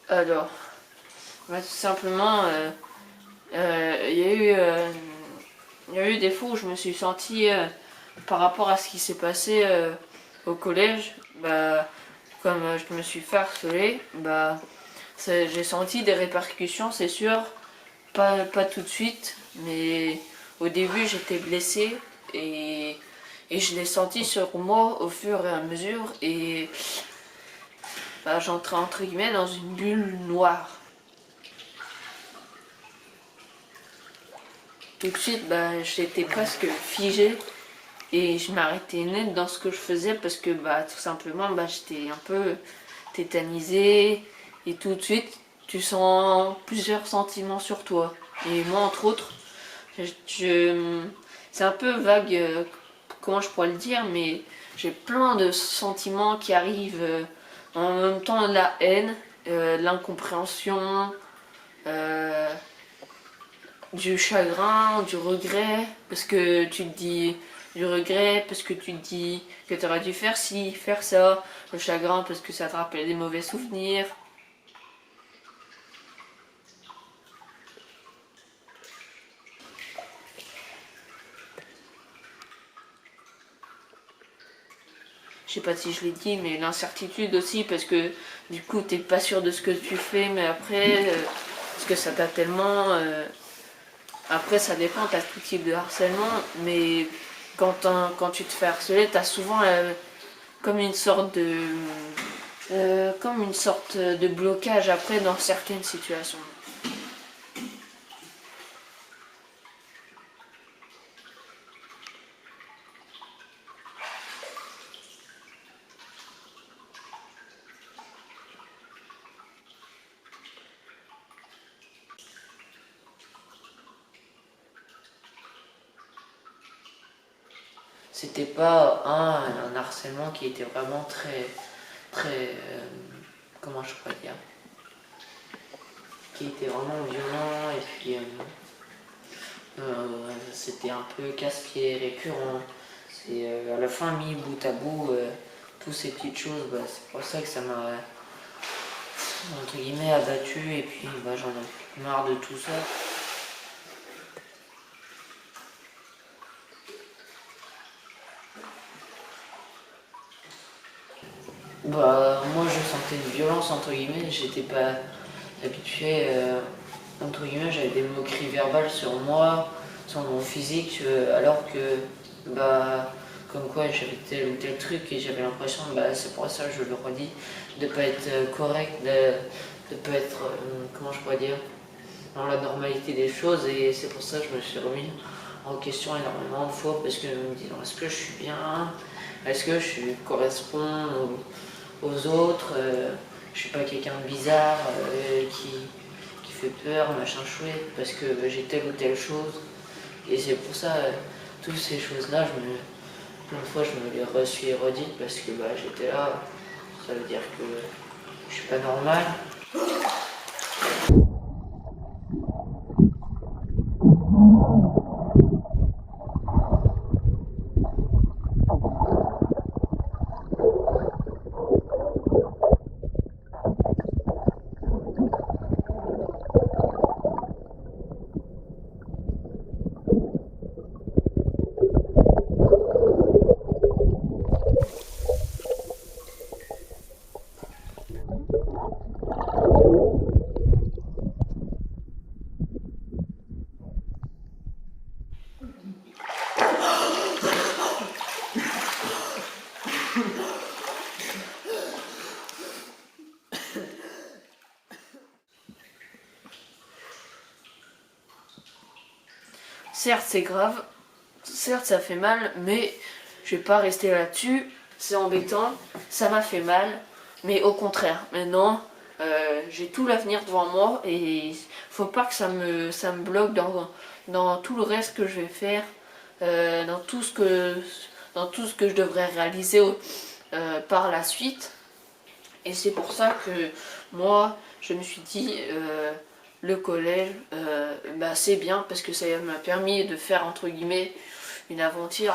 Alors, tout simplement, il y a eu des fois où je me suis sentie, par rapport à ce qui s'est passé au collège, comme je me suis fait harceler, j'ai senti des répercussions, c'est sûr, pas tout de suite, mais au début j'étais blessée et, et je l'ai senti sur moi au fur et à mesure et j'entrais entre guillemets dans une bulle noire. Tout de suite, j'étais presque figée et je m'arrêtais net dans ce que je faisais parce que tout simplement j'étais un peu tétanisée et tout de suite tu sens plusieurs sentiments sur toi. Et moi entre autres, c'est un peu vague comment je pourrais le dire, mais j'ai plein de sentiments qui arrivent en même temps, la haine, l'incompréhension, euh, du chagrin, du regret, parce que tu te dis du regret, parce que tu te dis que tu aurais dû faire ci, faire ça, le chagrin parce que ça te rappelle des mauvais souvenirs. Je sais pas si je l'ai dit, mais l'incertitude aussi, parce que du coup t'es pas sûr de ce que tu fais, mais après, parce que ça t'a tellement... après ça dépend, t'as tout type de harcèlement, mais quand tu te fais harceler, t'as souvent comme une sorte de comme une sorte de blocage après dans certaines situations. C'était pas un harcèlement qui était vraiment très, comment je pourrais dire, qui était vraiment violent et puis c'était un peu casse-pied récurrent. C'est à la fin mis bout à bout toutes ces petites choses, c'est pour ça que ça m'a entre guillemets abattu et puis j'en ai marre de tout ça. Moi je sentais une violence entre guillemets, j'étais pas habitué, entre guillemets, j'avais des moqueries verbales sur moi, sur mon physique, alors que, comme quoi j'avais tel ou tel truc et j'avais l'impression, c'est pour ça que je le redis, de pas être correct, de pas être, comment je pourrais dire, dans la normalité des choses et c'est pour ça que je me suis remis en question énormément de fois parce que je me dis, est-ce que je suis bien, est-ce que je correspond aux autres, je suis pas quelqu'un de bizarre qui fait peur, machin chouette, parce que j'ai telle ou telle chose. Et c'est pour ça, toutes ces choses-là, plein de fois, je me les suis redites parce que j'étais là, ça veut dire que je suis pas normal. Certes, c'est grave, certes, ça fait mal, mais je vais pas rester là-dessus. C'est embêtant, ça m'a fait mal, mais au contraire, maintenant, j'ai tout l'avenir devant moi et faut pas que ça me bloque dans tout le reste que je vais faire, dans dans tout ce que je devrais réaliser par la suite. Et c'est pour ça que moi, je me suis dit, le collège, c'est bien parce que ça m'a permis de faire entre guillemets une aventure.